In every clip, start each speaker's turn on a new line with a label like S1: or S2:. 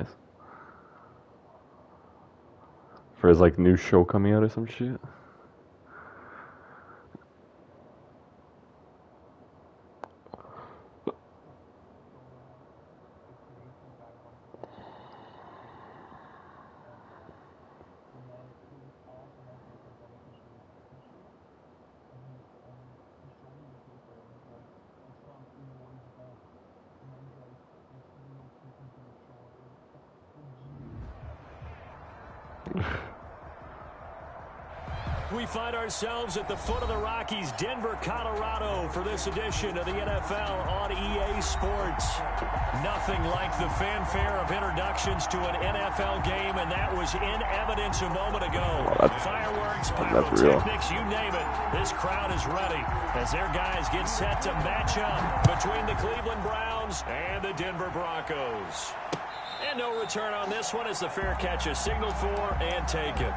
S1: nice. For his like new show coming out or some shit.
S2: We find ourselves at the foot of the Rockies, Denver, Colorado, for this edition of the NFL on EA Sports. Nothing like the fanfare of introductions to an NFL game, and that was in evidence a moment ago. Fireworks, pyrotechnics, you name it. This crowd is ready as their guys get set to match up between the Cleveland Browns and the Denver Broncos. And no return on this one as the fair catch is signaled for and taken.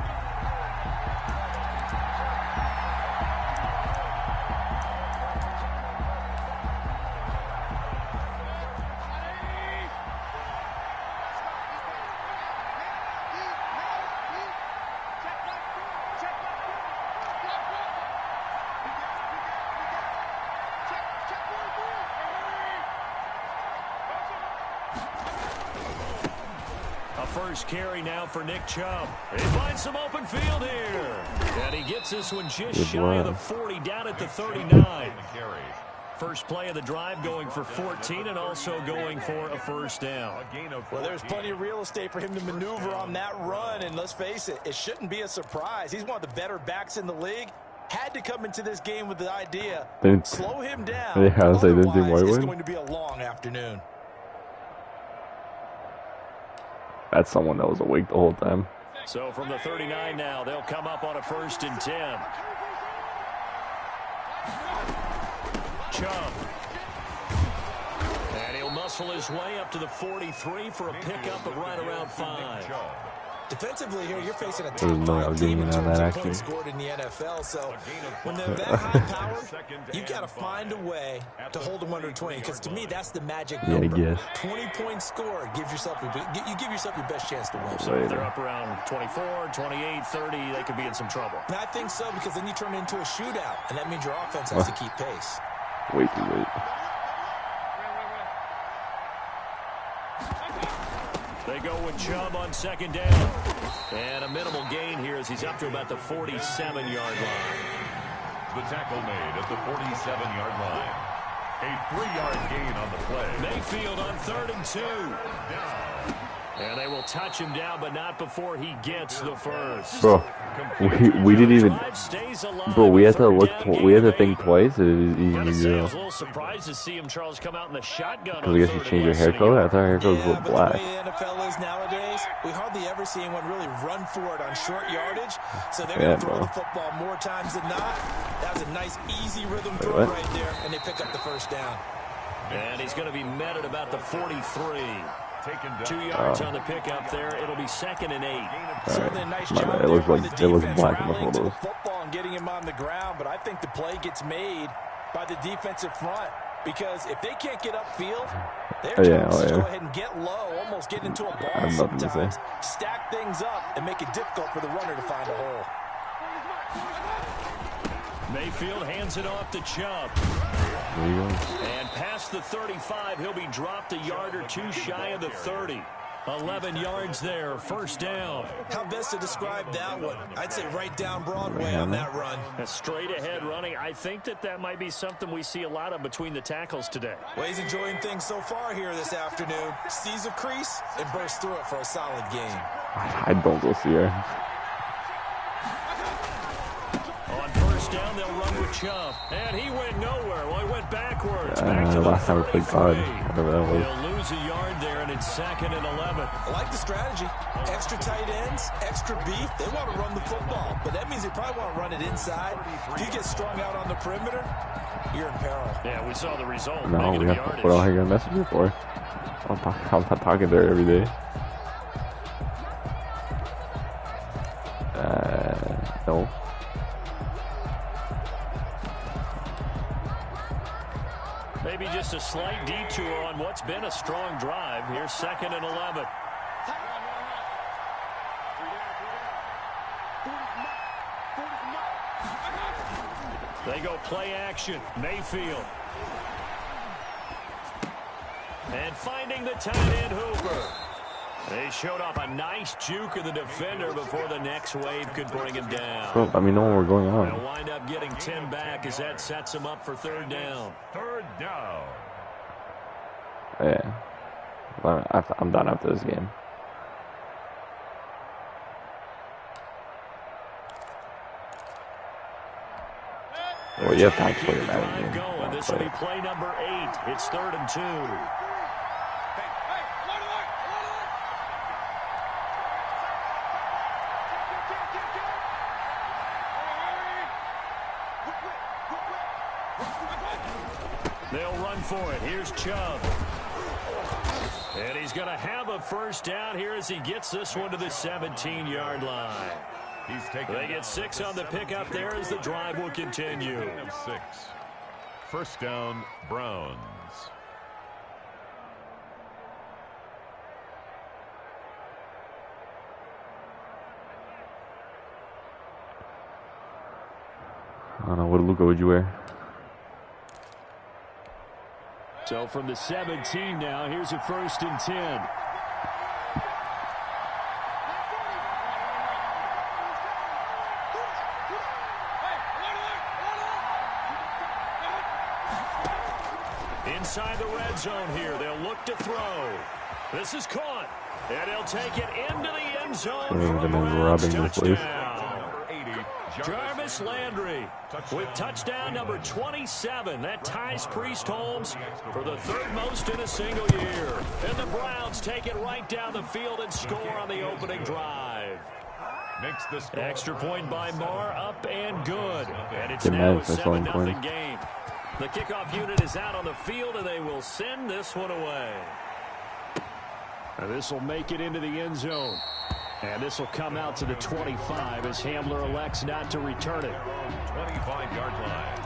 S2: First carry now for Nick Chubb. He finds some open field here. And he gets this one just shy of the 40, down at the 39. First play of the drive going for 14 and also going for a first down.
S3: Well, there's plenty of real estate for him to maneuver on that run. And let's face it, it shouldn't be a surprise. He's one of the better backs in the league. Had to come into this game with the idea, slow him down. Otherwise, it's going to be a long afternoon.
S1: That's someone that was awake the whole time.
S2: So from the 39 now, they'll come up on a 1st and 10. Chubb. And he'll muscle his way up to the 43 for a pickup of right around 5.
S3: Defensively here, you're facing a top-5 team in terms of points scored in the NFL. So when they're that high-powered, you've got to find a way to hold them under 20. Because to me, that's the magic number.
S1: Yeah,
S3: 20 points scored gives yourself you give yourself your best chance to win.
S2: So if they're up around 24, 28, 30, they could be in some trouble.
S3: And I think so, because then you turn it into a shootout, and that means your offense has to keep pace.
S1: Way too late.
S2: They go with Chubb on 2nd down. And a minimal gain here as he's up to about the 47-yard line.
S4: The tackle made at the 47-yard line. A 3-yard gain on the play.
S2: Mayfield on 3rd and 2. And they will touch him down, but not before he gets the first.
S1: Bro, we didn't even. Bro, we had to look. We had to think twice. It was even
S2: I was a little surprised to see him, Charles, come out in the shotgun.
S1: Because I guess you changed your hair color. I thought your hair color was black.
S3: The way the NFL is nowadays, we hardly ever see anyone really run for it on short yardage. So they're going to throw the football more times than not. That was a nice, easy rhythm throw right there, and they pick up the first down.
S2: And he's going to be met at about the 43. 2 yards on the pickup there. It'll be 2nd and 8.
S3: Certainly a nice job.
S1: It looks like it was black in the photos.
S3: Football and getting him on the ground, but I think the play gets made by the defensive front, because if they can't get upfield, they're trying to go ahead and get low, almost get into a ball sometimes, stack things up, and make it difficult for the runner to find a hole.
S2: Mayfield hands it off to Chubb. And past the 35, he'll be dropped a yard or two shy of the 30. 11 yards there, first down.
S3: How best to describe that one? I'd say right down Broadway on that run.
S2: A straight ahead running. I think that might be something we see a lot of between the tackles today.
S3: Well, he's enjoying things so far here this afternoon. Sees a crease and bursts through it for a solid game.
S1: I don't go see her.
S2: On first down, they'll run with Chubb. And he went nowhere. Well, he went backwards. Back to the
S1: last time we played God.
S2: They'll lose a yard there, and it's 2nd and 11.
S3: I like the strategy. Extra tight ends, extra beef. They want to run the football, but that means they probably want to run it inside. If you get strung out on the perimeter, you're in peril.
S2: Yeah, we saw the result.
S1: No, we have to put on here a messenger for. I'm not talking there every day. No.
S2: Maybe just a slight detour on what's been a strong drive. Here's 2nd and 11. They go play action. Mayfield. And finding the tight end, Hooper. They showed off a nice juke of the defender before the next wave could bring him down.
S1: Bro, let me know what we're going on.
S2: They'll wind up getting 10 back as that sets them up for third down.
S4: Third down.
S1: Yeah. I'm done after this game. Well, you have time to play your Madden game.
S2: This will be play number 8. It's 3rd and 2. They'll run for it. Here's Chubb. And he's going to have a first down here as he gets this one to the 17-yard line. They get 6 on the pickup there as the drive will continue.
S4: 6. First down, Browns.
S1: I don't know. What Luka would you wear?
S2: So from the 17 now, here's a 1st and 10. Inside the red zone here, they'll look to throw. This is caught, and he'll take it into the end zone for a Browns touchdown. Jarvis Landry with touchdown number 27. That ties Priest Holmes for the 3rd most in a single year. And the Browns take it right down the field and score on the opening drive. Extra point by Marr, up and good. And it's now a 7-0 game. The kickoff unit is out on the field, and they will send this one away. And this will make it into the end zone. And this will come out to the 25 as Hamler elects not to return it.
S4: 25-yard line.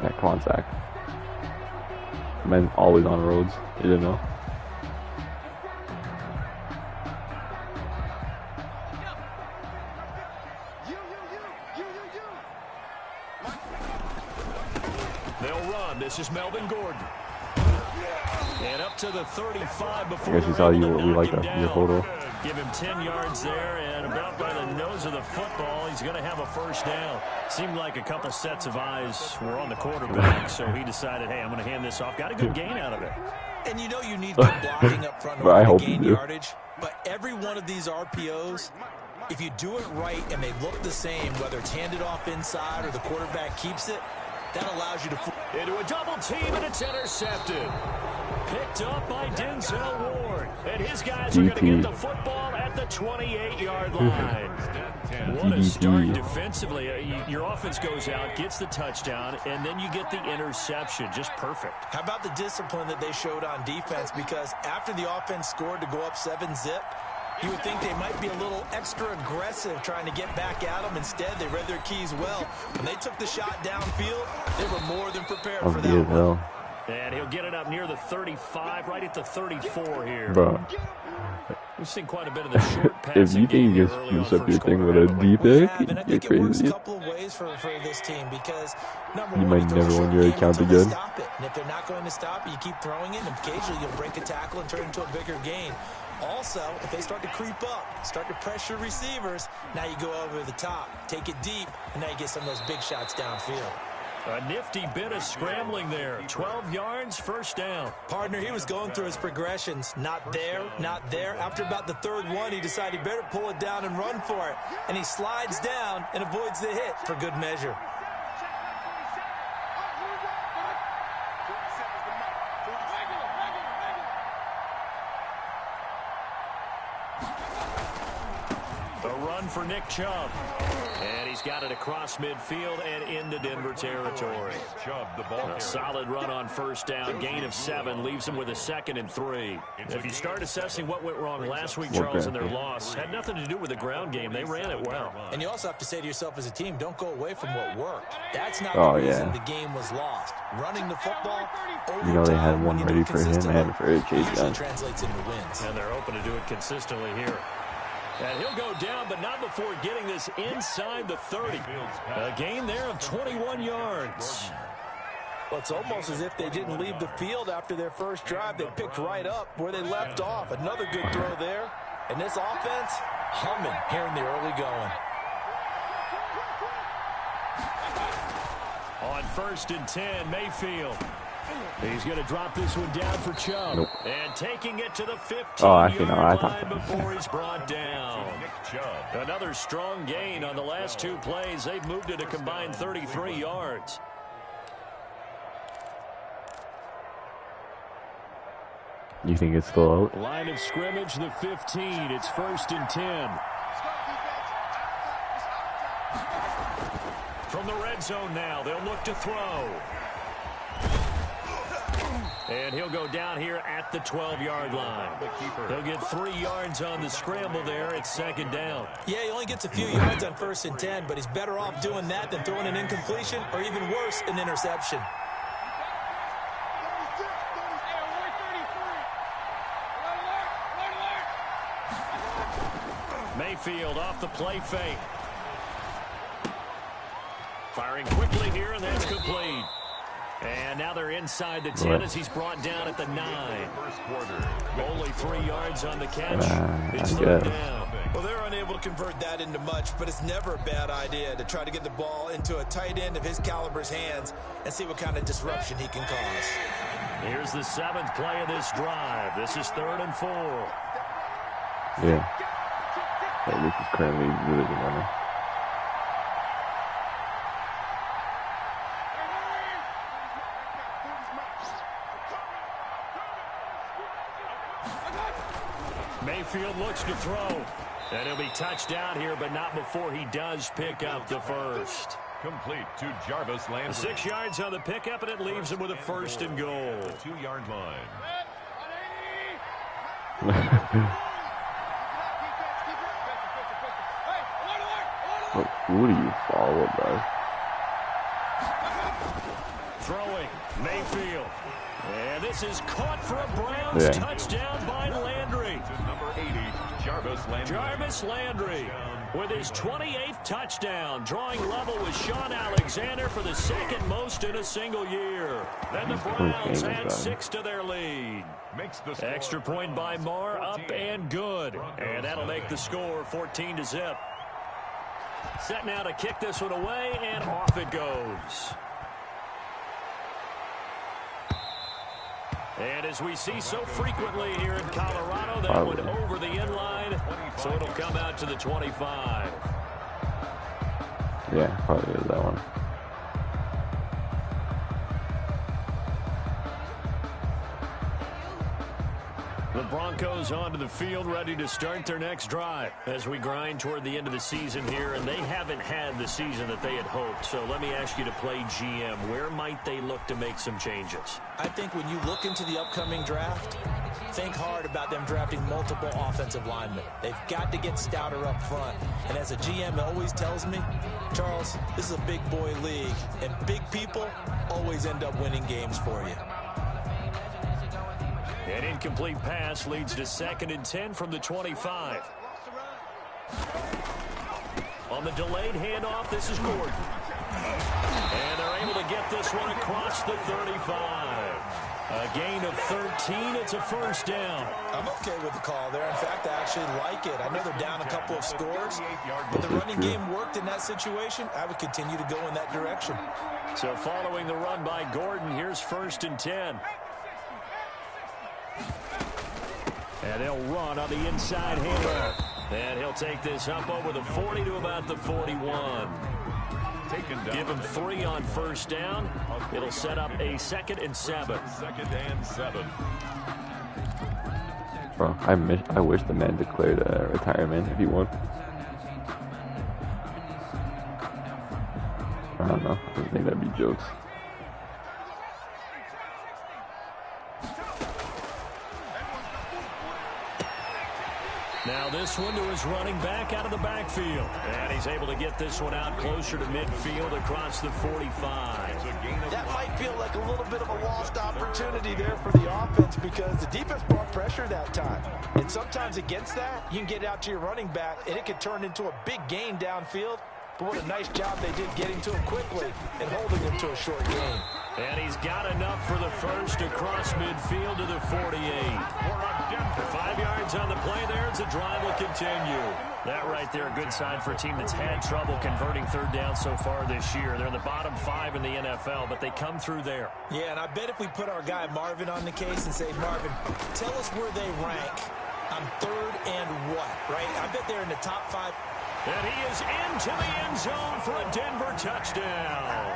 S1: Yeah, come on, Zach. Men always on roads. You didn't know?
S2: They'll run. This is Melvin Gordon. And up to the 35 before
S1: I guess you saw we like your photo.
S2: Give him 10 yards there, and about by the nose of the football, he's going to have a first down. Seemed like a couple sets of eyes were on the quarterback, so he decided, hey, I'm going to hand this off. Got a good gain out of it.
S3: And you know you need good blocking up front to gain yardage, but every one of these RPOs, if you do it right and they look the same, whether it's handed off inside or the quarterback keeps it, that allows you to...
S2: Into a double team, and it's intercepted. Picked up by Denzel Ward. And his guys are going to get the football at the 28-yard line. What a start defensively. Your offense goes out, gets the touchdown, and then you get the interception. Just perfect.
S3: How about the discipline that they showed on defense? Because after the offense scored to go up 7-zip, you would think they might be a little extra aggressive trying to get back at them. Instead, they read their keys well. When they took the shot downfield, they were more than prepared for that one.
S2: And he'll get it up near the 35, right at the 34 here.
S1: Bro.
S2: We've seen quite a bit of the short passing.
S1: If you think you can spruce up your thing with a deep egg,
S3: and I think it works a couple of ways for this team because, number
S1: you
S3: one,
S1: might never win your account again.
S3: Stop it. And if they're not going to stop it, you keep throwing it, and occasionally you'll break a tackle and turn it into a bigger gain. Also, if they start to creep up, start to pressure receivers, now you go over the top, take it deep, and now you get some of those big shots downfield.
S2: A nifty bit of scrambling there. 12 yards, first down.
S3: Partner, he was going through his progressions. Not there, not there. After about the 3rd one, he decided he better pull it down and run for it. And he slides down and avoids the hit for good measure.
S2: The run for Nick Chubb. And he's got it across midfield and into Denver territory. A solid run on first down. Gain of 7 leaves him with a 2nd and 3. If you start assessing what went wrong last week, Charles, in their loss, had nothing to do with the ground game. They ran it well.
S3: And you also have to say to yourself as a team, don't go away from what worked. That's not the reason the game was lost. Running the football,
S1: you know, they had one ready for him and for Chase Young.
S3: Translates into wins.
S2: And they're open to do it consistently here. And he'll go down, but not before getting this inside the 30. A gain there of 21 yards.
S3: Well, it's almost as if they didn't leave the field after their first drive. They picked right up where they left off. Another good throw there. And this offense, humming here in the early going.
S2: On 1st and 10, Mayfield. He's going to drop this one down for Chubb.
S1: Nope.
S2: And taking it to the 15-yard line before he's brought down. Another strong gain on the last 2 plays. They've moved it a combined 33 yards.
S1: You think it's still out?
S2: Line of scrimmage, the 15. It's 1st and 10. From the red zone now, they'll look to throw. And he'll go down here at the 12-yard line. He'll get 3 yards on the scramble there. It's 2nd down.
S3: Yeah, he only gets a few yards on 1st and 10, but he's better off doing that than throwing an incompletion or even worse, an interception.
S2: Mayfield off the play fake. Firing quickly here, and that's complete. And now they're inside the 10 as he's brought down at the 9. Only 3 yards on the catch. It's 3rd down.
S3: Well, they're unable to convert that into much, but it's never a bad idea to try to get the ball into a tight end of his caliber's hands and see what kind of disruption he can cause.
S2: Here's the 7th play of this drive. This is 3rd and 4.
S1: Yeah. This is currently really good runner.
S2: Mayfield looks to throw. And he'll be touched down here, but not before he does pick up the 1st.
S4: Complete to Jarvis Landry.
S2: 6 yards on the pickup, and it leaves him with a 1st and goal.
S4: 2-yard line.
S1: Who do you follow, bro?
S2: Throwing, Mayfield. And this is caught for a Browns touchdown by Landry.
S4: To number 80, Jarvis Landry.
S2: Jarvis Landry with his 28th touchdown, drawing level with Sean Alexander for the 2nd most in a single year. Then the Browns add 6 to their lead.
S4: Makes the
S2: extra point by Marr, up and good. And that'll make the score 14-0. Set now to kick this one away, and off it goes. And as we see so frequently here in Colorado, that one over the end line, so it'll come out to the 25.
S1: Yeah, probably is that one.
S2: The Broncos onto the field, ready to start their next drive as we grind toward the end of the season here, and they haven't had the season that they had hoped. So let me ask you to play GM. Where might they look to make some changes?
S3: I think when you look into the upcoming draft, think hard about them drafting multiple offensive linemen. They've got to get stouter up front. And as a GM always tells me, Charles, this is a big boy league, and big people always end up winning games for you.
S2: An incomplete pass leads to 2nd and 10 from the 25. On the delayed handoff, this is Gordon. And they're able to get this one across the 35. A gain of 13. It's a 1st down.
S3: I'm okay with the call there. In fact, I actually like it. I know they're down a couple of scores, but the running game worked in that situation. I would continue to go in that direction.
S2: So following the run by Gordon, here's 1st and 10. And they'll run on the inside handoff. And he'll take this up over the 40 to about the 41. Give him 3 on 1st down. It'll set up a 2nd and 7.
S4: 2nd and 7.
S1: Bro, I wish the man declared retirement if he won. don't know. I didn't think that'd be jokes.
S2: Now this one to his running back out of the backfield. And he's able to get this one out closer to midfield across the 45.
S3: That might feel like a little bit of a lost opportunity there for the offense because the defense brought pressure that time. And sometimes against that, you can get out to your running back, and it can turn into a big gain downfield. But what a nice job they did getting to him quickly and holding him to a short gain.
S2: And he's got enough for the first across midfield to the 48. 5 yards on the play there as the drive will continue. That right there, a good sign for a team that's had trouble converting third down so far this year. They're in the bottom 5 in the NFL, but they come through there.
S3: Yeah, and I bet if we put our guy Marvin on the case and say, Marvin, tell us where they rank on third and what, right? I bet they're in the top 5.
S2: And he is into the end zone for a Denver touchdown.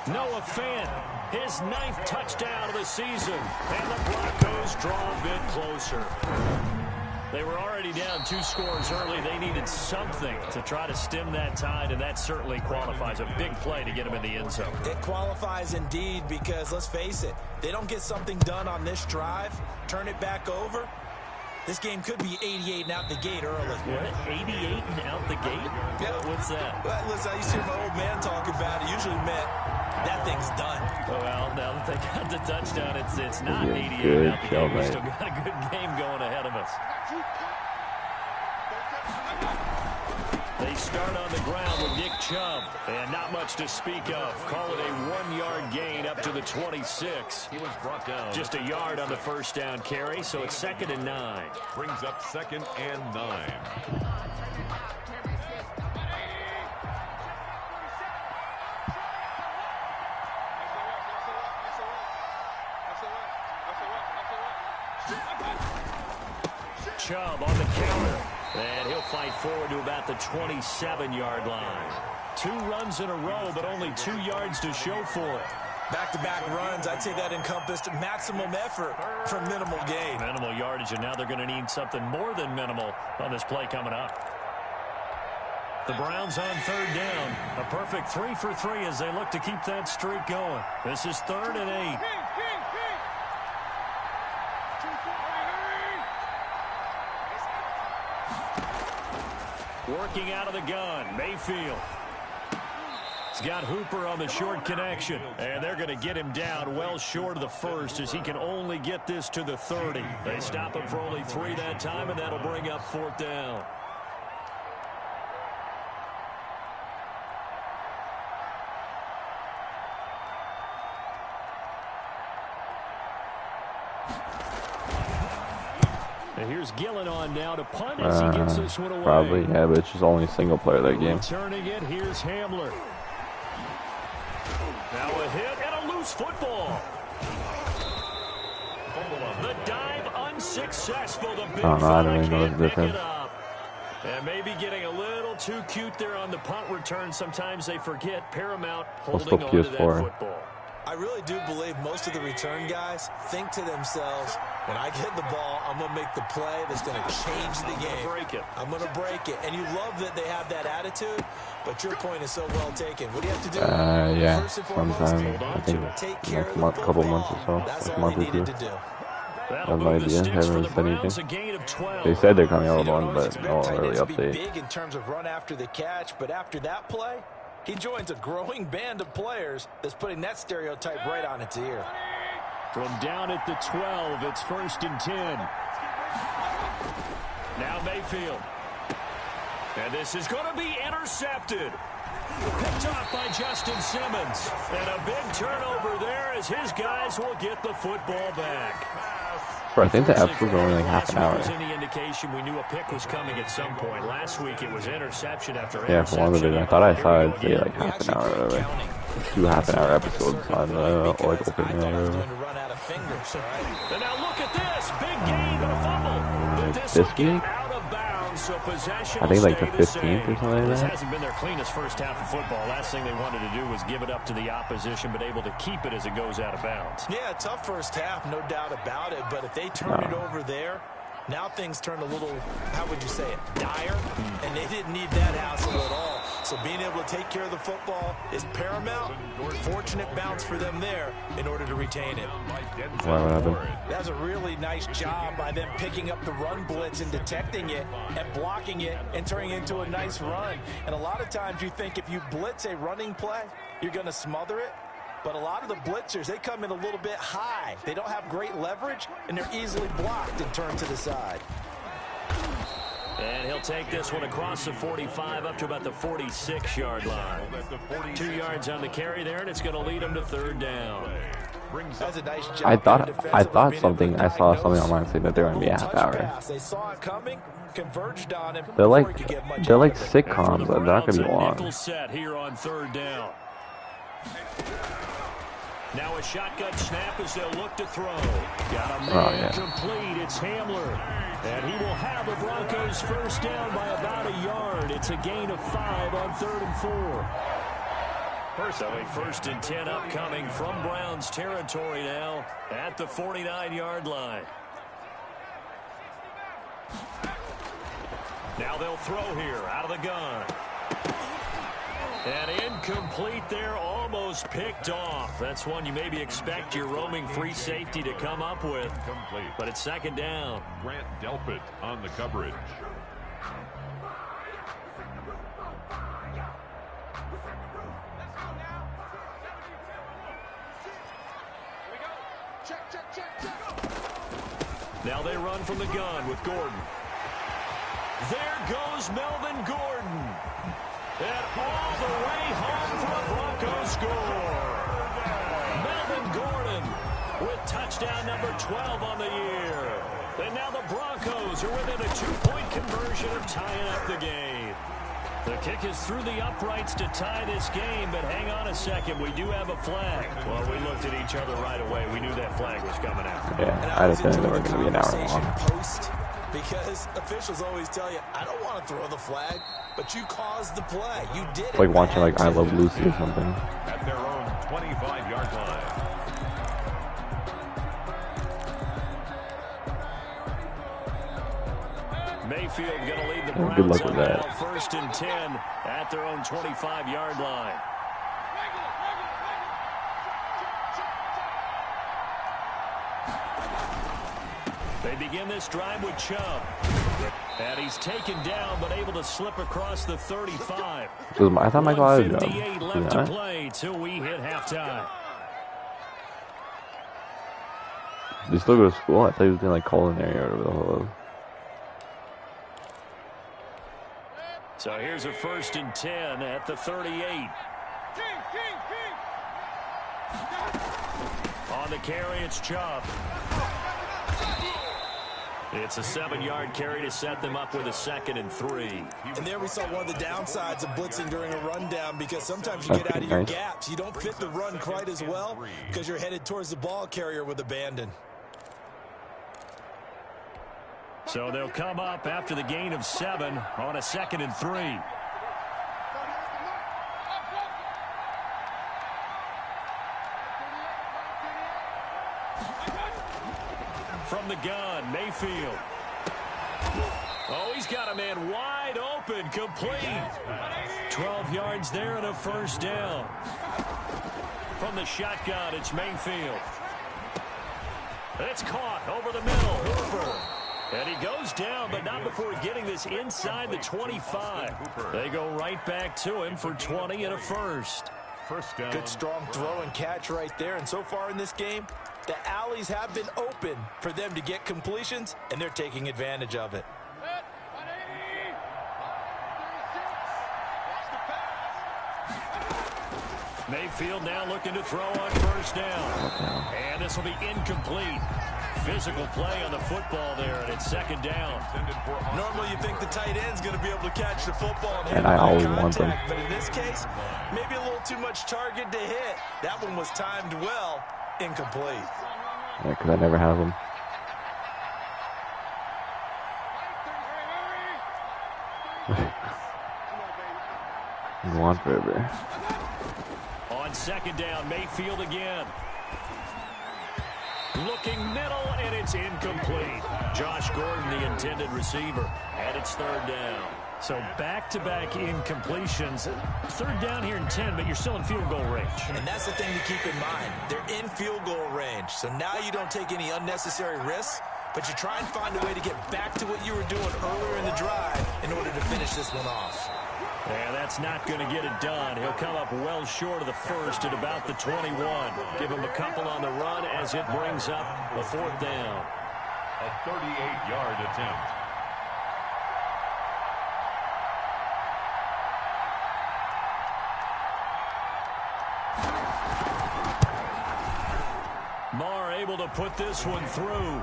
S2: Noah Fant, his 9th touchdown of the season. And the Broncos draw a bit closer. They were already down 2 scores early. They needed something to try to stem that tide, and that certainly qualifies. A big play to get them in the end zone.
S3: It qualifies indeed because, let's face it, they don't get something done on this drive, turn it back over. This game could be 88 and out the gate early.
S2: What? 88 and out the gate?
S3: Yeah.
S2: What's that?
S3: Well, listen, I used to hear my old man talk about it. Usually meant that thing's done.
S2: Well, now that they got the touchdown, it's not 88
S1: good
S2: out the gate. We
S1: mate.
S2: still got a good game going ahead of us. They start on the ground with Nick Chubb, and not much to speak of. Call it a 1-yard gain up to the 26.
S4: He was brought down.
S2: Just a yard on the first down carry, so it's 2nd and 9.
S4: Brings up 2nd and 9.
S2: Chubb on the counter. And he'll fight forward to about the 27-yard line. 2 runs in a row, but only 2 yards to show for it.
S3: Back-to-back runs, I'd say that encompassed maximum effort for minimal gain.
S2: Minimal yardage, and now they're going to need something more than minimal on this play coming up. The Browns on 3rd down. A perfect 3 for 3 as they look to keep that streak going. This is 3rd and 8. Working out of the gun, Mayfield. He's got Hooper on the short connection, and they're going to get him down well short of the first as he can only get this to the 30. They stop him for only 3 that time, and that'll bring up 4th down. And here's Gillen on now to punt as he gets this one away.
S1: Probably, yeah, but it's just only a single player that game.
S2: Returning it, here's Hamler. Now a hit and a loose football. The dive unsuccessful. The big fella can't pick it up. And maybe getting a little too cute there on the punt return. Sometimes they forget Paramount holding on to that football.
S3: I really do believe most of the return guys think to themselves, when I get the ball, I'm going to make the play that's going to change the game. I'm going to break it. And you love that they have that attitude, but your point is so well taken. What do you have to do?
S1: Yeah,
S3: First and foremost,
S1: sometime, I think
S3: take care of
S1: next
S3: the
S1: couple
S3: football.
S1: months or so.
S3: That's
S1: like a
S3: all
S1: month
S3: they
S1: or two.
S3: needed to do.
S1: I have no idea. Haven't really said anything. They said they're coming out with one, but no really update.
S3: Big in terms of run after the catch, but after that play, he joins a growing band of players that's putting that stereotype right on its ear.
S2: From down at the 12, it's 1st and 10. Now Mayfield. And this is going to be intercepted. Picked off by Justin Simmons. And a big turnover there as his guys will get the football back.
S1: Bro, I think the episodes are only like half an hour.
S2: Any indication we knew a pick was coming at some point. Last week it was interception after interception.
S1: Yeah, for one of it, I thought I saw it say like half an hour or whatever. 2 half-an-hour episodes on like opening or whatever.
S2: And now look at this. Big gain and a fumble. But this
S1: week?
S2: out of bounds, so possession
S1: I think like the
S2: will stay
S1: 15th or something like
S2: This
S1: that.
S2: hasn't been their cleanest first half of football. Last thing they wanted to do was give it up to the opposition, but able to keep it as it goes out of bounds.
S3: Yeah, tough first half, no doubt about it. But if they turn it over there, now things turn a little, how would you say it, dire? And they didn't need that hassle at all. So being able to take care of the football is paramount. Fortunate bounce for them there in order to retain it.
S1: What happened?
S3: That was a really nice job by them picking up the run blitz and detecting it and blocking it and turning it into a nice run. And a lot of times you think if you blitz a running play, you're going to smother it. But a lot of the blitzers, they come in a little bit high. They don't have great leverage, and they're easily blocked and turned to the side.
S2: And he'll take this one across the 45 up to about the 46-yard line. 2 yards on the carry there, and it's going to lead him to third down.
S3: That's a nice job.
S1: I thought something. I saw something online saying that they're going to be a half hour.
S3: They saw it coming, converged on him.
S1: They're like sitcoms. They're not going to be long.
S2: Set here on third down. Now a shotgun snap as they'll look to throw. Got a man complete. It's Hamler. And he will have the Broncos first down by about a yard. It's a gain of 5 on 3rd and 4. So a 1st and 10 upcoming from Browns territory now at the 49-yard line. Now they'll throw here out of the gun. And incomplete there, almost picked off. That's one you maybe expect your roaming free safety to come up with. But it's 2nd down.
S4: Grant Delpit on the coverage.
S2: Now they run from the gun with Gordon. There goes Melvin Gordon. And all the way home for a Broncos score. Melvin Gordon with touchdown number 12 on the year. And now the Broncos are within a 2-point conversion of tying up the game. The kick is through the uprights to tie this game, but hang on a second. We do have a flag. Well, we looked at each other right away. We knew that flag was coming out.
S1: Yeah, I just didn't know it was going to be an hour long.
S3: Because officials always tell you, I don't want to throw the flag, but you caused the play. You did it.
S1: It's like watching like I Love Lucy or something.
S4: At their own 25-yard line.
S2: Mayfield going to lead the Browns
S1: good luck with that.
S2: 1st and 10 at their own 25-yard line. They begin this drive with Chubb. And he's taken down, but able to slip across the 35.
S1: I thought Michael had a job.
S2: 1:58 left to play till we hit halftime.
S1: Did he still go to school? I thought he was in like culinary or whatever the hell.
S2: So here's a 1st and 10 at the 38. On the carry, it's Chubb. It's a 7-yard carry to set them up with a 2nd and 3.
S3: And there we saw one of the downsides of blitzing during a rundown, because sometimes you get out of your gaps. You don't fit the run quite as well because you're headed towards the ball carrier with abandon.
S2: So they'll come up after the gain of 7 on a 2nd and 3. From the gun, Mayfield. Oh, he's got a man wide open, complete. 12 yards there and a 1st down. From the shotgun, it's Mayfield. It's caught over the middle, Hooper. And he goes down, but not before getting this inside the 25. They go right back to him for 20 and a 1st.
S3: Good strong throw and catch right there. And so far in this game, the alleys have been open for them to get completions, and they're taking advantage of it.
S2: Mayfield now looking to throw on 1st down. And this will be incomplete. Physical play on the football there, and it's 2nd down.
S3: Normally you think the tight end's going to be able to catch the football
S1: and I always want them.
S3: But in this case, maybe a little too much target to hit. That one was timed well, incomplete.
S1: Yeah, because I never have them. Go on forever.
S2: On 2nd down, Mayfield again. Looking middle, and it's incomplete. Josh Gordon, the intended receiver, and it's 3rd down. So back-to-back incompletions. Third down here and 10, but you're still in field goal range.
S3: And that's the thing to keep in mind. They're in field goal range. So now you don't take any unnecessary risks, but you try and find a way to get back to what you were doing earlier in the drive in order to finish this one off.
S2: Yeah, that's not going to get it done. He'll come up well short of the first at about the 21. Give him a couple on the run as it brings up a fourth down.
S4: A 38-yard attempt.
S2: Marr able to put this one through.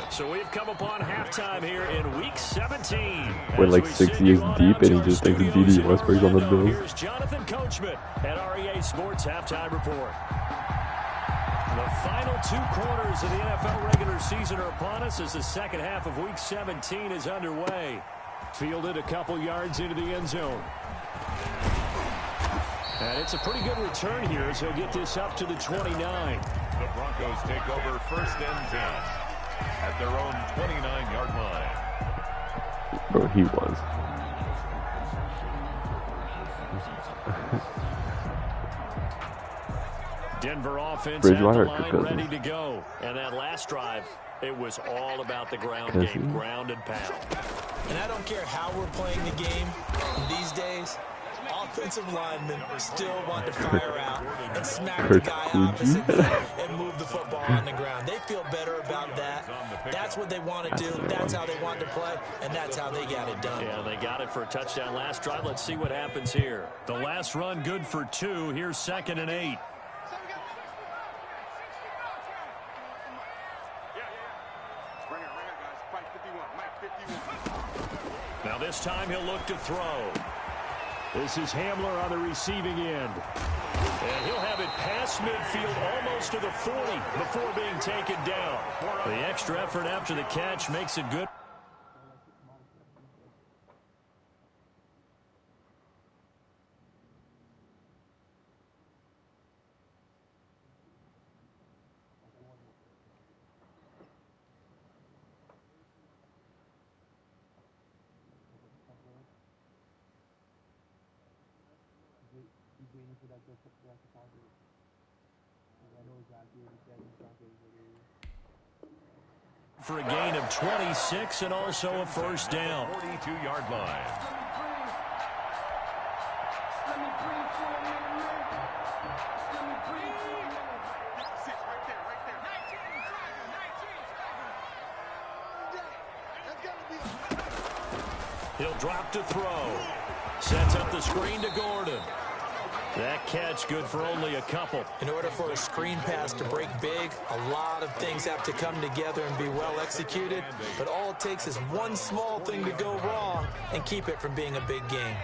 S2: So we've come upon halftime here in Week 17.
S1: We're like 6 years deep, and he just takes a DD. Westbrook's on the Bills.
S2: Here's Jonathan Coachman at REA Sports Halftime Report. The final 2 quarters of the NFL regular season are upon us as the second half of Week 17 is underway. Fielded a couple yards into the end zone. And it's a pretty good return here as he'll get this up to the 29.
S4: The Broncos take over first and 10 at their own 29-yard line.
S1: Bro, he was.
S2: Denver offense
S1: Bridgewater,
S2: at the line ready to go. And that last drive, it was all about the ground game, ground and pound.
S3: And I don't care how we're playing the game these days. Offensive linemen still want to fire out and smack the guy opposite them and move the football on the ground. They feel better about that. That's what they want to do. That's how they want to play, and that's how they got it done.
S2: Yeah, they got it for a touchdown last drive. Let's see what happens here. The last run good for 2. Here's 2nd and 8. Now this time he'll look to throw. This is Hamler on the receiving end. And he'll have it past midfield almost to the 40 before being taken down. The extra effort after the catch makes it good. For a gain of 26 and also a first down.
S4: 42-yard line.
S2: He'll drop to throw. Sets up the screen to Gordon. That catch good for only a couple.
S3: In order for a screen pass to break big, a lot of things have to come together and be well executed. But all it takes is one small thing to go wrong and keep it from being a big game.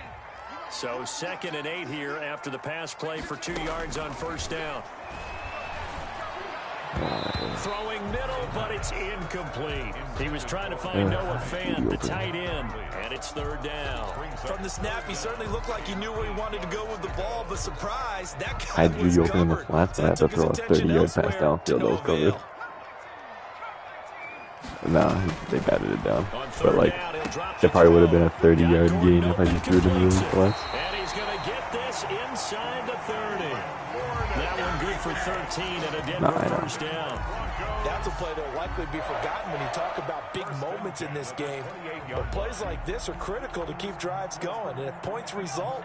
S2: So 2nd and 8 here after the pass play for 2 yards on first down. Throwing middle, but it's incomplete. He was trying to find Noah Fant, the tight end, and it's 3rd down.
S3: From the snap, he certainly looked like he knew where he wanted to go with the ball, but surprise, that guy
S1: I had
S3: was
S1: you open in the
S3: covered.
S1: flats, and I had to throw a 30-yard pass downfield that was covered. Nah, they batted it down. But, like, it probably would have been a 30-yard gain if I just threw it in the flats.
S2: And he's going to get this inside the 30. That one good for 13 and a Denver first down.
S3: That's a play that will likely be forgotten when you talk about big moments in this game. But plays like this are critical to keep drives going. And if points result,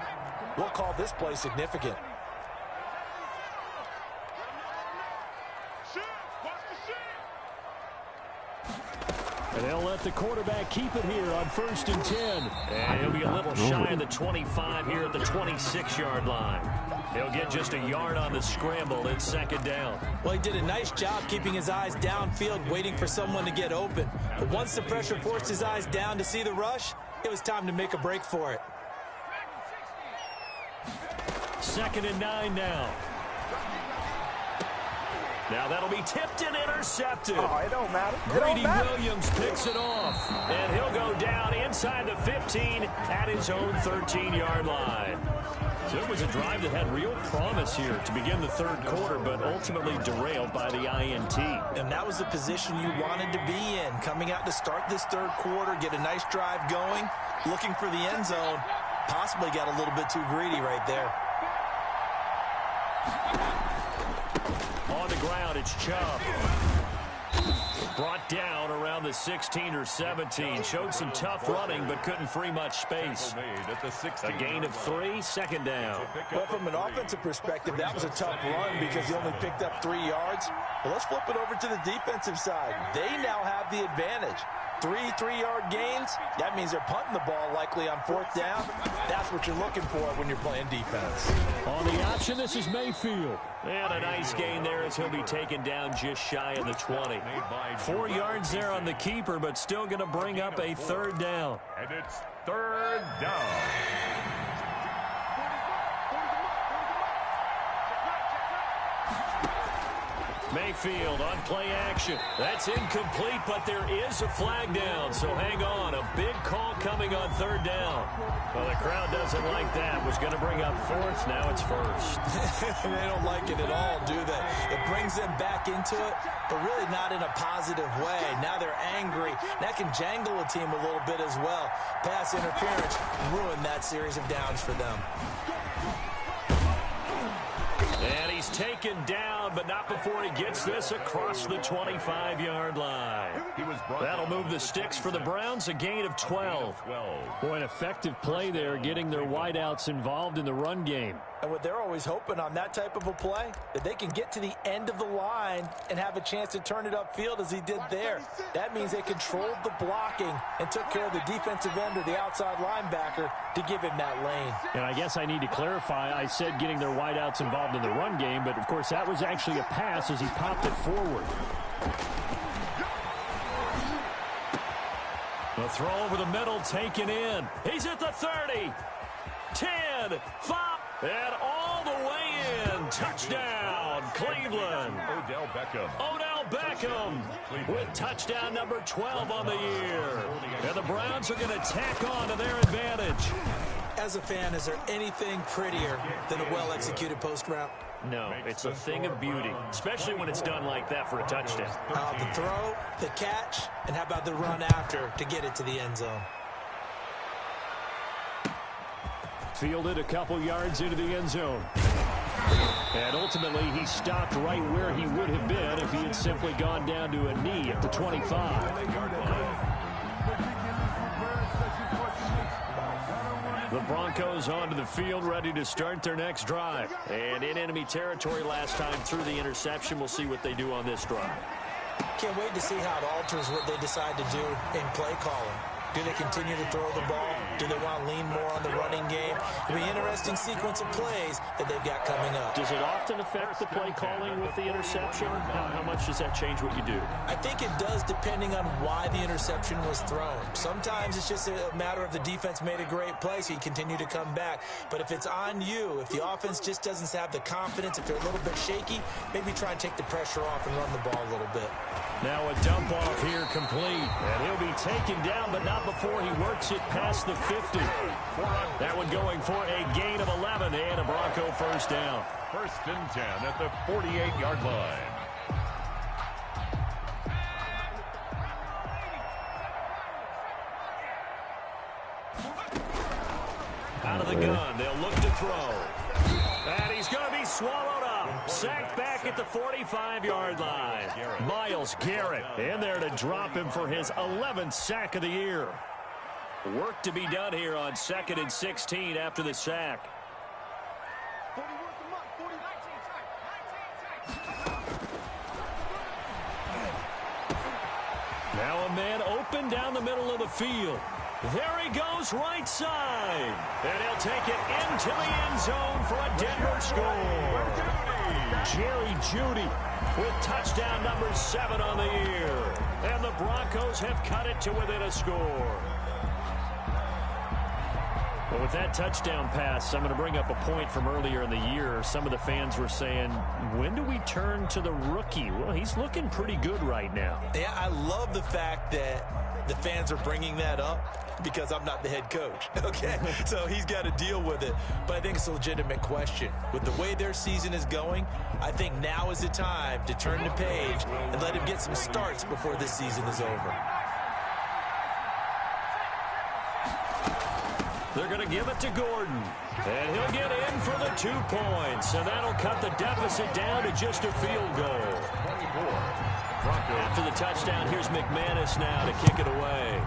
S3: we'll call this play significant.
S2: And they'll let the quarterback keep it here on 1st and 10. And he'll be a little shy of the 25 here at the 26-yard line. He'll get just a yard on the scramble. It's 2nd down.
S3: Well, he did a nice job keeping his eyes downfield, waiting for someone to get open. But once the pressure forced his eyes down to see the rush, it was time to make a break for it.
S2: 2nd and 9 now. Now that'll be tipped and intercepted.
S5: Oh, it don't matter.
S2: Grady Williams picks it off. And he'll go down inside the 15 at his own 13-yard line. So it was a drive that had real promise here to begin the third quarter, but ultimately derailed by the INT.
S3: And that was the position you wanted to be in, coming out to start this third quarter, get a nice drive going, looking for the end zone. Possibly got a little bit too greedy right there.
S2: On the ground, it's Chubb. Brought down around the 16 or 17. Showed some tough running, but couldn't free much space. A gain of 3, second down.
S3: Well, from an offensive perspective, that was a tough run because he only picked up 3 yards. But let's flip it over to the defensive side. They now have the advantage. 3 3-yard gains, that means they're punting the ball likely on 4th down. That's what you're looking for when you're playing defense.
S2: On the option, this is Mayfield. And a nice gain there as he'll be taken down just shy of the 20. 4 yards there on the keeper, but still going to bring up a third down.
S4: And it's third down.
S2: Mayfield on play action. That's incomplete, but there is a flag down, so hang on. A big call coming on third down. Well, the crowd doesn't like that. Was going to bring up 4th, now it's 1st.
S3: They don't like it at all, do they? It brings them back into it, but really not in a positive way. Now they're angry. That can jangle a team a little bit as well. Pass interference ruined that series of downs for them.
S2: And he's taken down, but not before he gets this across the 25-yard line. That'll move the sticks for the Browns, a gain of 12. Boy, an effective play there, getting their wideouts involved in the run game.
S3: And what they're always hoping on that type of a play, that they can get to the end of the line and have a chance to turn it upfield as he did there. That means they controlled the blocking and took care of the defensive end or the outside linebacker to give him that lane.
S2: And I guess I need to clarify, I said getting their wideouts involved in the run game, but of course that was actually a pass as he popped it forward. The throw over the middle taken in. He's at the 30, 10, 5. And all the way in. Touchdown, Cleveland. Odell Beckham with touchdown number 12 on the year. And the Browns are going to tack on to their advantage.
S3: As a fan, is there anything prettier than a well-executed post route?
S2: No, it's a thing of beauty, especially when it's done like that for a touchdown.
S3: The throw, the catch, and how about the run after to get it to the end zone?
S2: Fielded a couple yards into the end zone. And ultimately, he stopped right where he would have been if he had simply gone down to a knee at the 25. The Broncos onto the field, ready to start their next drive. And in enemy territory last time through the interception. We'll see what they do on this drive.
S3: Can't wait to see how it alters what they decide to do in play calling. Do they continue to throw the ball? Do they want to lean more on the running game? It'll be an interesting sequence of plays that they've got coming up.
S2: Does it often affect the play calling with the interception? How much does that change what you do?
S3: I think it does depending on why the interception was thrown. Sometimes it's just a matter of the defense made a great play, so you continue to come back. But if it's on you, if the offense just doesn't have the confidence, if they're a little bit shaky, maybe try and take the pressure off and run the ball a little bit.
S2: Now a dump off here complete. And he'll be taken down, but not before he works it past the 50. That one going for a gain of 11 and a Bronco first down.
S4: 1st and 10 at the 48-yard line.
S2: Out of the gun, they'll look to throw. And he's going to be swallowed up. Sacked back at the 45-yard line. Myles Garrett in there to drop him for his 11th sack of the year. Work to be done here on 2nd and 16 after the sack. Now a man open down the middle of the field. There he goes, right side. And he'll take it into the end zone for a Denver score. Jerry Jeudy with touchdown number 7 on the year. And the Broncos have cut it to within a score. Well, with that touchdown pass, I'm going to bring up a point from earlier in the year. Some of the fans were saying, when do we turn to the rookie? Well, he's looking pretty good right now.
S3: Yeah, I love the fact that the fans are bringing that up because I'm not the head coach, okay? So he's got to deal with it. But I think it's a legitimate question. With the way their season is going, I think now is the time to turn the page and let him get some starts before this season is over.
S2: They're going to give it to Gordon. And he'll get in for the 2 points. And that'll cut the deficit down to just a field goal. After the touchdown, here's McManus now to kick it away.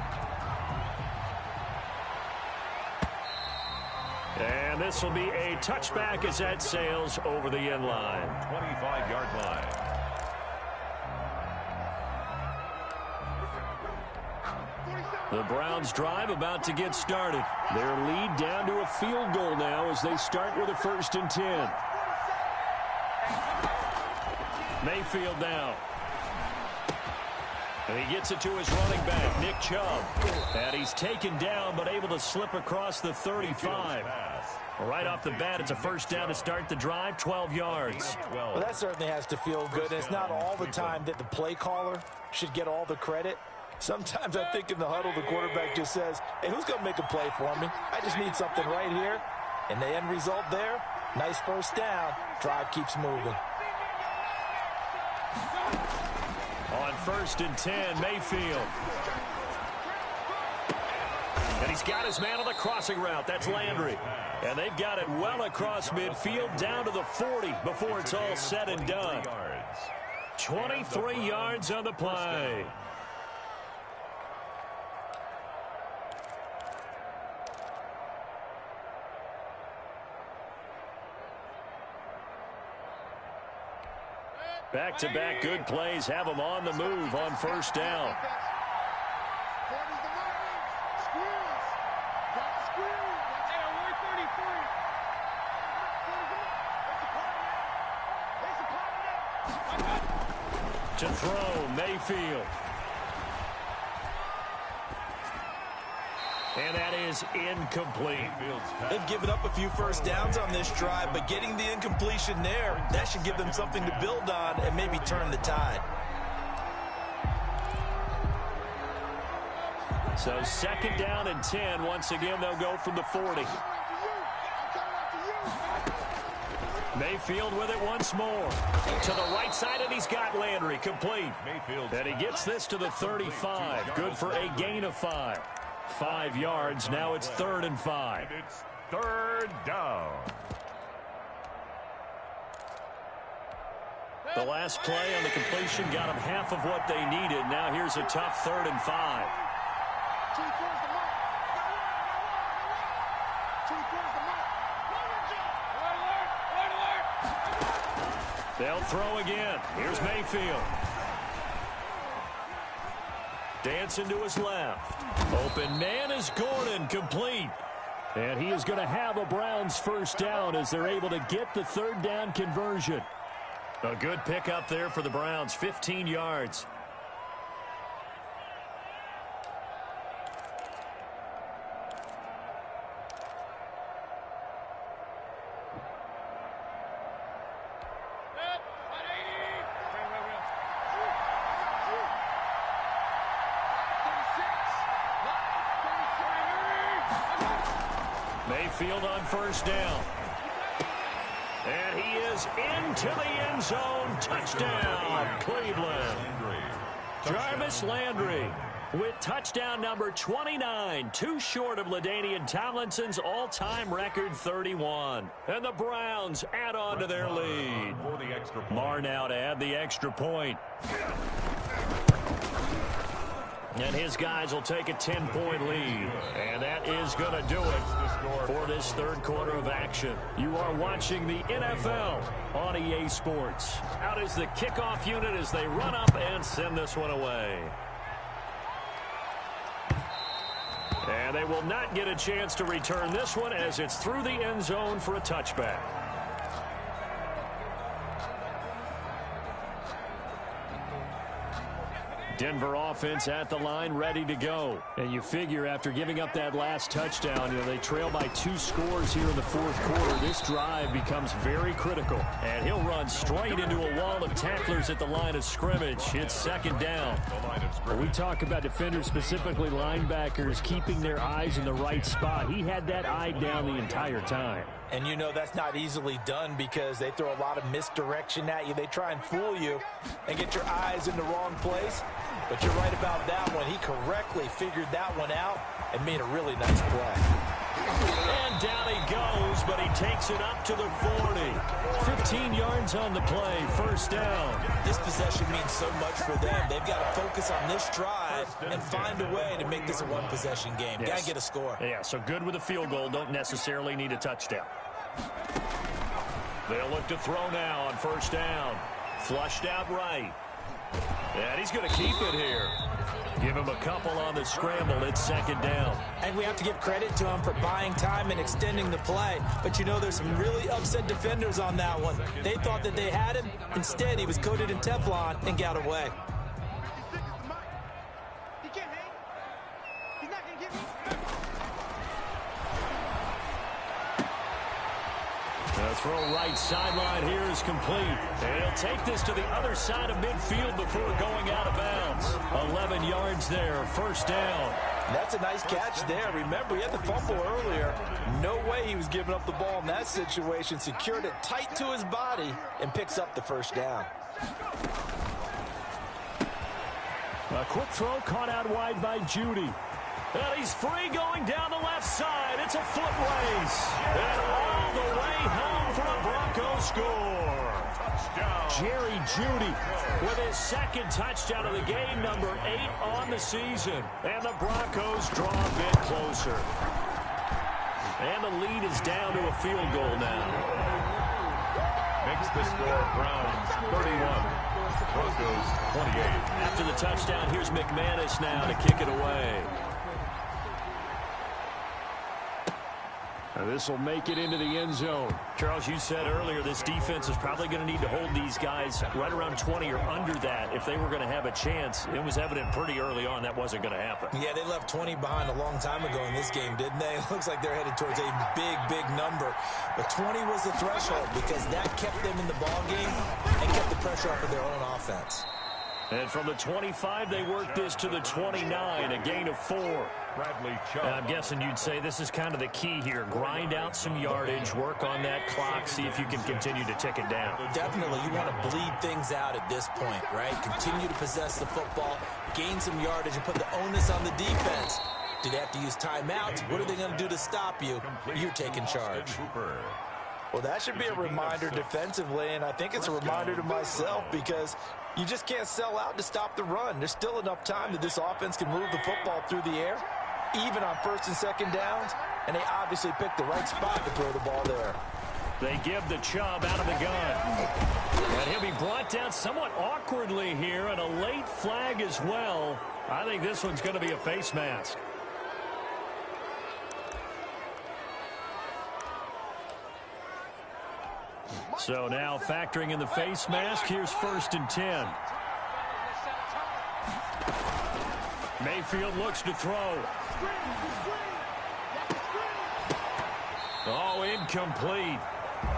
S2: And this will be a touchback as that sails over the end line.
S4: 25-yard line.
S2: The Browns drive about to get started. Their lead down to a field goal now as they start with a 1st and 10. Mayfield now. And he gets it to his running back, Nick Chubb. And he's taken down but able to slip across the 35. Right off the bat, it's a 1st down to start the drive, 12 yards.
S3: Well, that certainly has to feel good. And it's not all the time that the play caller should get all the credit. Sometimes I think in the huddle, the quarterback just says, hey, who's going to make a play for me? I just need something right here. And the end result there, nice 1st down. Drive keeps moving.
S2: On 1st and 10, Mayfield. And he's got his man on the crossing route. That's Landry. And they've got it well across midfield down to the 40 before it's all said and done. 23 yards on the play. Back-to-back good plays have them on the move on 1st down. To throw, Mayfield. And that is incomplete.
S3: They've given up a few 1st downs on this drive, but getting the incompletion there, that should give them something to build on and maybe turn the tide.
S2: So 2nd down and 10. Once again, they'll go from the 40. Mayfield with it once more. To the right side, and he's got Landry complete. And he gets this to the 35. Good for a gain of 5. 5 yards. Now it's 3rd and 5.
S4: And it's 3rd down.
S2: The last play on the completion got them half of what they needed. Now here's a tough 3rd and 5. They'll throw again. Here's Mayfield. Dancing to his left. Open man is Gordon, complete. And he is going to have a Browns 1st down as they're able to get the 3rd down conversion. A good pickup there for the Browns, 15 yards. Mayfield on 1st down. And he is into the end zone. Touchdown, Cleveland. Jarvis Landry with touchdown number 29. Too short of LaDainian Tomlinson's all-time record 31. And the Browns add on to their lead. Marr now to add the extra point. And his guys will take a 10-point lead. And that is going to do it for this 3rd quarter of action. You are watching the NFL on EA Sports. Out is the kickoff unit as they run up and send this one away. And they will not get a chance to return this one as it's through the end zone for a touchback. Denver offense at the line, ready to go. And you figure after giving up that last touchdown, they trail by 2 scores here in the fourth quarter. This drive becomes very critical. And he'll run straight into a wall of tacklers at the line of scrimmage. It's second down. When we talk about defenders, specifically linebackers, keeping their eyes in the right spot, he had that eye down the entire time.
S3: And that's not easily done because they throw a lot of misdirection at you. They try and fool you and get your eyes in the wrong place. But you're right about that one. He correctly figured that one out and made a really nice play.
S2: And down he goes, but he takes it up to the 40. 15 yards on the play, first down.
S3: This possession means so much for them. They've got to focus on this drive and find a way to make this a one-possession game.
S2: Yes.
S3: Got to get a score.
S2: Yeah, so good with a field goal. Don't necessarily need a touchdown. They'll look to throw now on first down. Flushed out right. And he's going to keep it here. Give him a couple on the scramble. It's second down.
S3: And we have to give credit to him for buying time and extending the play. But there's some really upset defenders on that one. They thought that they had him. Instead, he was coated in Teflon and got away.
S2: The throw right sideline here is complete. And he'll take this to the other side of midfield before going out of bounds. 11 yards there, first down.
S3: That's a nice catch there. Remember, he had the fumble earlier. No way he was giving up the ball in that situation. Secured it tight to his body and picks up the first down.
S2: A quick throw caught out wide by Judy. And he's free going down the left side. It's a foot race. And all the way home for a Broncos score. Touchdown. Jerry Judy with his second touchdown of the game, number 8 on the season. And the Broncos draw a bit closer. And the lead is down to a field goal now.
S4: Makes the score Browns 31. Broncos 28.
S2: After the touchdown, here's McManus now to kick it away. This will make it into the end zone. Charles, you said earlier this defense is probably going to need to hold these guys right around 20 or under that if they were going to have a chance. It was evident pretty early on that wasn't going to happen.
S3: Yeah, they left 20 behind a long time ago in this game, didn't they? It looks like they're headed towards a big, big number. But 20 was the threshold because that kept them in the ball game and kept the pressure off of their own offense.
S2: And from the 25, they worked this to the 29, a gain of 4. I'm guessing you'd say this is kind of the key here. Grind out some yardage, work on that clock, see if you can continue to tick it down.
S3: Definitely, you want to bleed things out at this point, right? Continue to possess the football, gain some yardage, and put the onus on the defense. Do they have to use timeouts? What are they going to do to stop you? You're taking charge. Well, that should be a reminder defensively, and I think it's a reminder to myself because you just can't sell out to stop the run. There's still enough time that this offense can move the football through the air, even on first and second downs, and they obviously picked the right spot to throw the ball there.
S2: They give the Chubb out of the gun. And he'll be brought down somewhat awkwardly here, and a late flag as well. I think this one's going to be a face mask. So now factoring in the face mask, here's 1st and 10. Mayfield looks to throw. Oh, incomplete.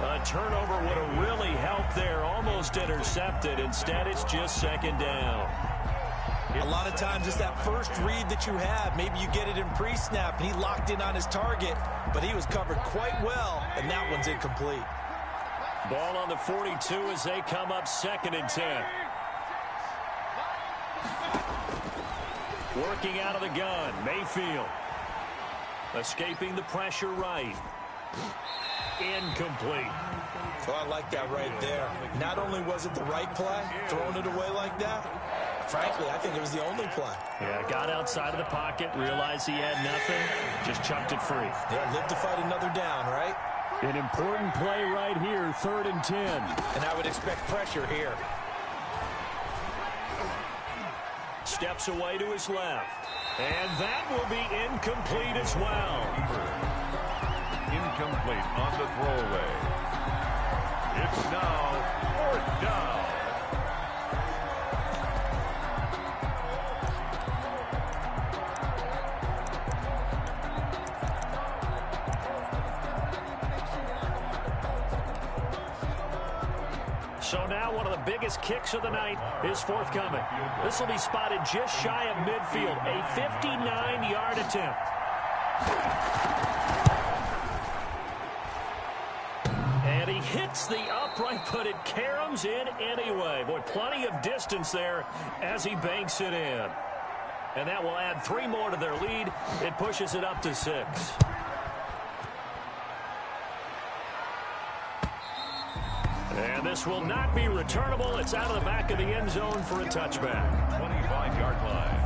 S2: A turnover would have really helped there. Almost intercepted. Instead, it's just second down.
S3: A lot of times it's that first read that you have. Maybe you get it in pre-snap, and he locked in on his target, but he was covered quite well, and that one's incomplete.
S2: Ball on the 42 as they come up 2nd and 10. Working out of the gun, Mayfield. Escaping the pressure right. Incomplete.
S3: Oh, I like that right there. Not only was it the right play, throwing it away like that, frankly, I think it was the only play.
S2: Yeah, got outside of the pocket, realized he had nothing, just chucked it free.
S3: Yeah, live to fight another down, right?
S2: An important play right here, 3rd and 10.
S3: And I would expect pressure here.
S2: Steps away to his left. And that will be incomplete as well.
S4: Incomplete on the throwaway. It's now 4th down.
S2: And one of the biggest kicks of the night is forthcoming. This will be spotted just shy of midfield. A 59-yard attempt. And he hits the upright, but it caroms in anyway. Boy, plenty of distance there as he banks it in. And that will add 3 more to their lead. It pushes it up to 6. And this will not be returnable. It's out of the back of the end zone for a touchback.
S4: 25-yard line.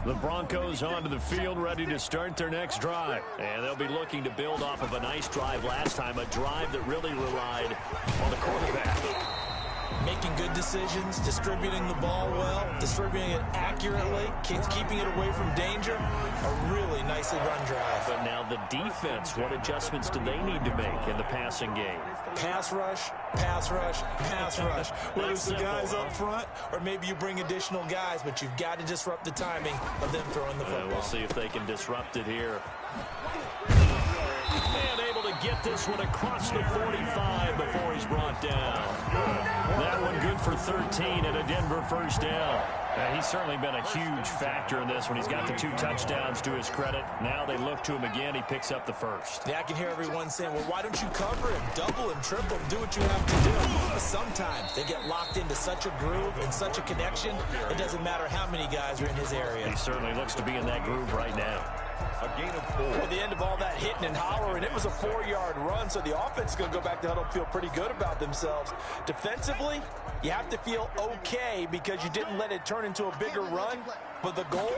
S2: The Broncos onto the field, ready to start their next drive. And they'll be looking to build off of a nice drive last time, a drive that really relied on the quarterback.
S3: Making good decisions, distributing the ball well, distributing it accurately, keeping it away from danger. A really nicely run drive.
S2: But now the defense, what adjustments do they need to make in the passing game?
S3: Pass rush, pass rush, pass rush. Whether it's the guys up front or maybe you bring additional guys, but you've got to disrupt the timing of them throwing the football.
S2: We'll see if they can disrupt it here. And able to get this one across the 45 before he's brought down. That one good for 13 and a Denver first down. He's certainly been a huge factor in this when he's got the 2 touchdowns to his credit. Now they look to him again. He picks up the first.
S3: Yeah, I can hear everyone saying, well, why don't you cover him, double him, triple him, do what you have to do. But sometimes they get locked into such a groove and such a connection, it doesn't matter how many guys are in his area.
S2: He certainly looks to be in that groove right now.
S4: A gain of 4.
S3: At the end of all that hitting and hollering, it was a 4-yard run, so the offense is going to go back to huddle and feel pretty good about themselves. Defensively, you have to feel okay because you didn't let it turn into a bigger run, but the goal,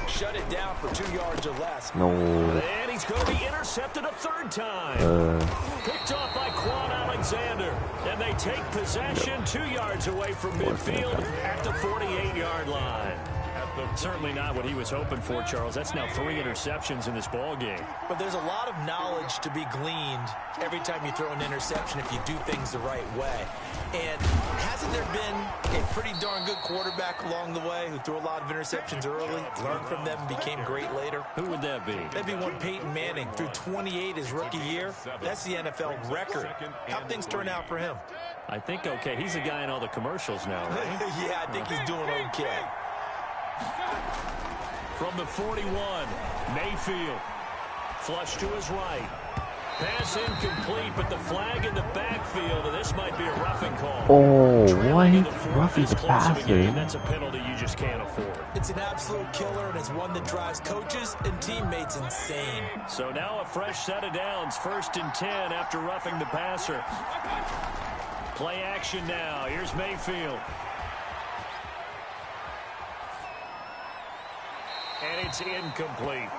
S3: shut it down for 2 yards or less.
S1: No.
S2: And he's going to be intercepted a 3rd time. Picked off by Quan Alexander, and they take possession 2 yards away from midfield at the 48-yard line. Certainly not what he was hoping for, Charles. That's now 3 interceptions in this ball game.
S3: But there's a lot of knowledge to be gleaned every time you throw an interception if you do things the right way. And hasn't there been a pretty darn good quarterback along the way who threw a lot of interceptions early, learned from them, and became great later?
S2: Who would that be?
S3: That'd be one Peyton Manning. Threw 28 his rookie year. That's the NFL record. How'd things turn out for him?
S2: I think okay. He's a guy in all the commercials now, right?
S3: Yeah, I think he's doing okay.
S2: From the 41, Mayfield. Flush to his right. Pass incomplete, but the flag in the backfield, and this might be a roughing call.
S1: Oh, what? Roughing the passer.
S2: That's a penalty you just can't afford.
S3: It's an absolute killer, and it's one that drives coaches and teammates insane.
S2: So now a fresh set of downs. 1st and 10 after roughing the passer. Play action now. Here's Mayfield. And it's incomplete.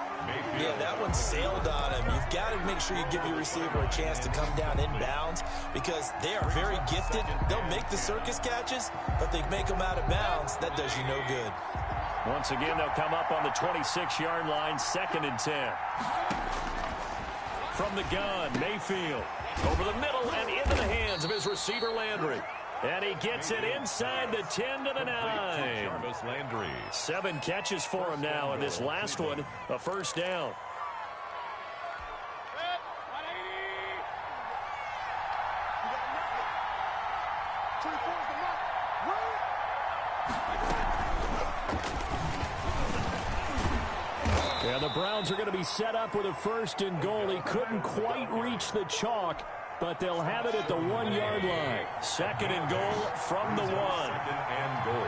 S3: Yeah, that one sailed on him. You've got to make sure you give your receiver a chance to come down inbounds because they are very gifted. They'll make the circus catches, but they make them out of bounds. That does you no good.
S2: Once again, they'll come up on the 26-yard line, 2nd and 10. From the gun, Mayfield. Over the middle and into the hands of his receiver, Landry. And he gets it inside the 10 to the 9. 7 catches for him now, and this last one, a first down. And the Browns are going to be set up with a 1st and goal. He couldn't quite reach the chalk, but they'll have it at the 1-yard line. 2nd and goal from the 1.
S4: 2nd and goal.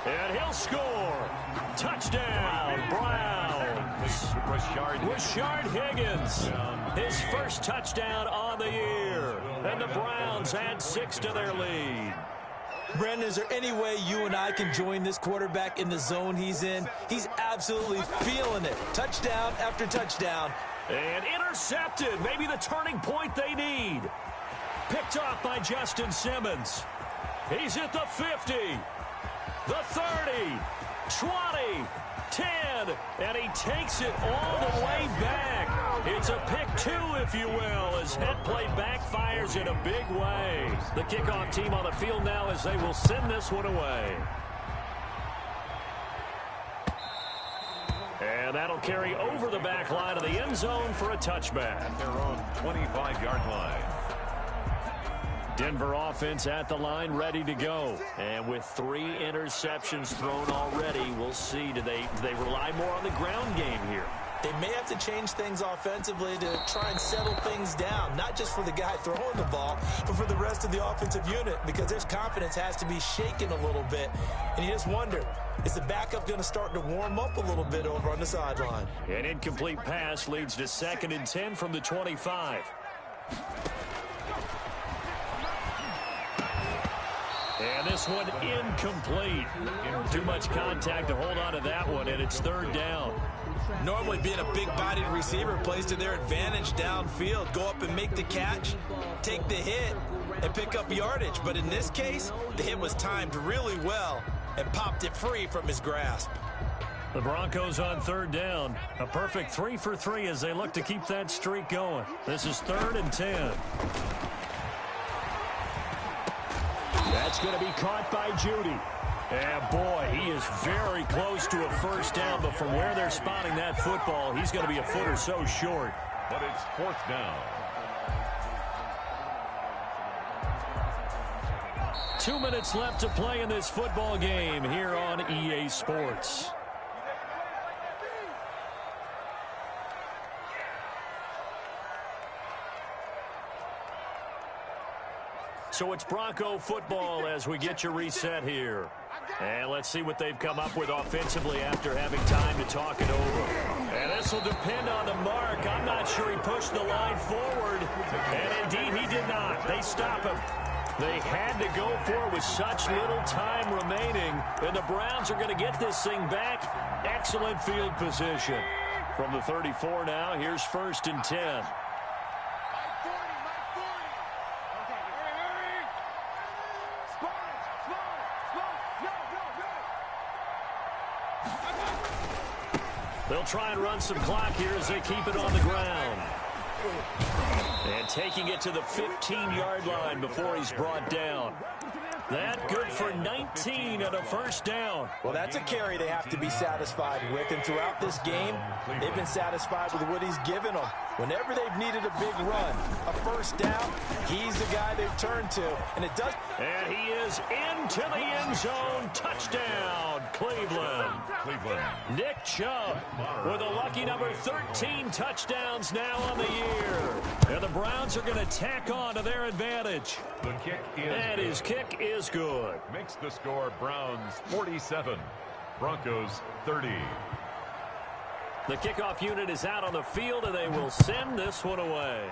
S2: And he'll score. Touchdown, Browns. Rashard Higgins, his first touchdown on the year. And the Browns add 6 to their lead.
S3: Brandon, is there any way you and I can join this quarterback in the zone he's in? He's absolutely feeling it. Touchdown after touchdown.
S2: And intercepted. Maybe the turning point they need. Picked off by Justin Simmons. He's at the 50, the 30, 20, 10, and he takes it all the way back. It's a pick 2, if you will, as head play backfires in a big way. The kickoff team on the field now as they will send this one away. And that'll carry over the back line of the end zone for a touchback.
S4: At their own 25-yard line.
S2: Denver offense at the line, ready to go. And with 3 interceptions thrown already, we'll see. Do they rely more on the ground game here?
S3: They may have to change things offensively to try and settle things down, not just for the guy throwing the ball, but for the rest of the offensive unit, because their confidence has to be shaken a little bit. And you just wonder, is the backup going to start to warm up a little bit over on the sideline?
S2: An incomplete pass leads to 2nd and 10 from the 25. And this one incomplete. Too much contact to hold on to that one, and it's 3rd down.
S3: Normally being a big-bodied receiver plays to their advantage downfield. Go up and make the catch, take the hit, and pick up yardage. But in this case, the hit was timed really well and popped it free from his grasp.
S2: The Broncos on 3rd down. A perfect 3 for 3 as they look to keep that streak going. This is 3rd and 10. That's going to be caught by Judy. And boy, he is very close to a 1st down, but from where they're spotting that football, he's going to be a foot or so short.
S4: But it's 4th down.
S2: 2 minutes left to play in this football game here on EA Sports. So it's Bronco football as we get you reset here. And let's see what they've come up with offensively after having time to talk it over. And this will depend on the mark. I'm not sure he pushed the line forward. And indeed, he did not. They stop him. They had to go for it with such little time remaining. And the Browns are going to get this thing back. Excellent field position. From the 34 now, here's 1st and 10. They'll try and run some clock here as they keep it on the ground. And taking it to the 15-yard line before he's brought down. That good for 19 and a 1st down.
S3: Well, that's a carry they have to be satisfied with. And throughout this game, they've been satisfied with what he's given them. Whenever they've needed a big run, a 1st down, he's the guy they've turned to. And it does.
S2: And he is into the end zone. Touchdown, Cleveland. Nick Chubb with a lucky number 13 touchdowns now on the year. And the Browns are going to tack on to their advantage.
S4: The kick is
S2: and his kick is good.
S4: Makes the score Browns 47, Broncos 30.
S2: The kickoff unit is out on the field, and they will send this one away.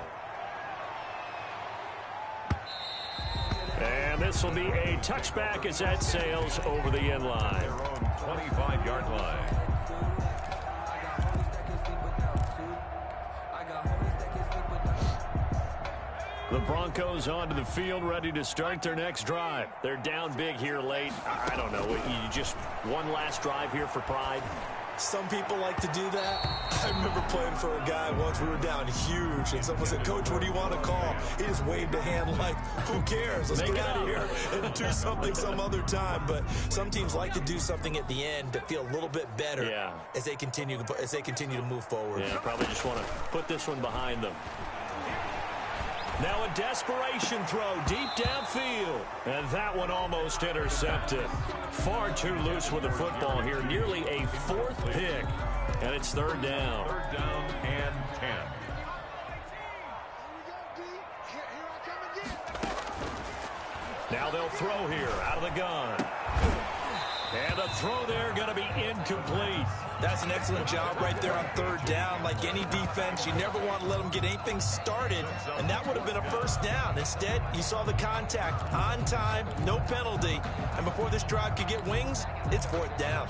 S2: And this will be a touchback as that sails over the end line.
S4: Their own 25-yard line.
S2: The Broncos onto the field, ready to start their next drive. They're down big here late. I don't know. You just one last drive here for pride?
S3: Some people like to do that. I remember playing for a guy once. We were down huge, and someone said, "Coach, what do you want to call?" He just waved a hand like, "Who cares? Let's get out of here and do something some other time." But some teams like to do something at the end to feel a little bit better as they continue to move forward.
S2: Yeah, probably just want to put this one behind them. Now a desperation throw deep downfield. And that one almost intercepted. Far too loose with the football here. Nearly a 4th pick. And it's 3rd down.
S4: 3rd down and 10.
S2: Now they'll throw here out of the gun. And the throw there going to be incomplete.
S3: That's an excellent job right there on 3rd down. Like any defense, you never want to let them get anything started, and that would have been a 1st down. Instead, you saw the contact on time, no penalty, and before this drive could get wings, it's 4th down.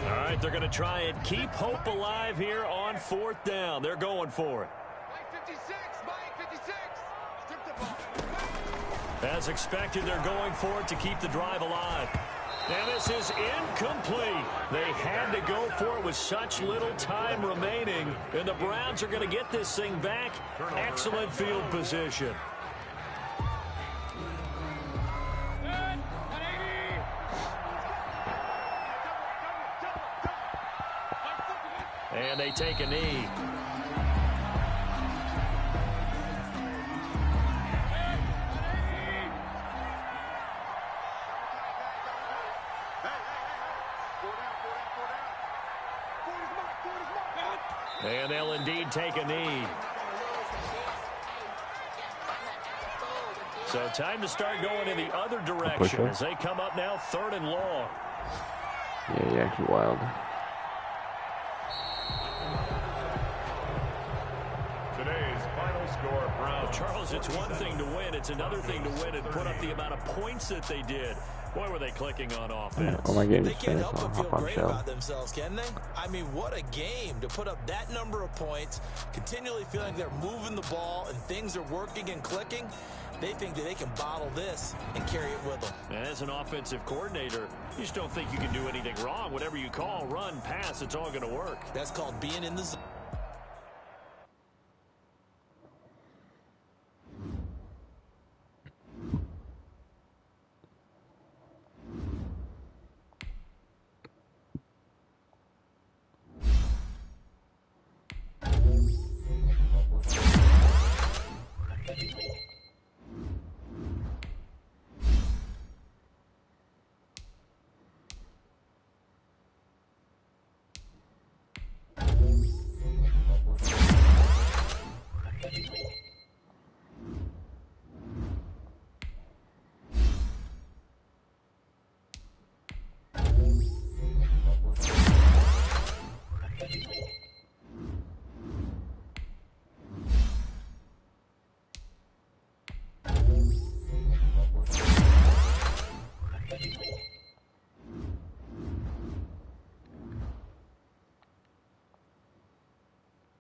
S2: All right, they're going to try and keep hope alive here on 4th down. They're going for it. As expected, they're going for it to keep the drive alive. And this is incomplete. They had to go for it with such little time remaining. And the Browns are going to get this thing back. Excellent field position. And they take a knee. And they'll indeed take a knee. So time to start going in the other direction as they come up now 3rd and long.
S1: Yeah, you're actually wild.
S4: Today's final score, Browns.
S2: Well, Charles, it's one thing to win. It's another thing to win and put up the amount of points that they did. Boy, were they clicking on offense.
S1: Oh, my game
S3: They
S1: just
S3: can't
S1: finished.
S3: help but
S1: I'll
S3: feel
S1: hop on
S3: great
S1: shell.
S3: about themselves, can they? I mean, what a game to put up that number of points, continually feeling they're moving the ball and things are working and clicking. They think that they can bottle this and carry it with them.
S2: And as an offensive coordinator, you just don't think you can do anything wrong. Whatever you call, run, pass, it's all going to work.
S3: That's called being in the zone.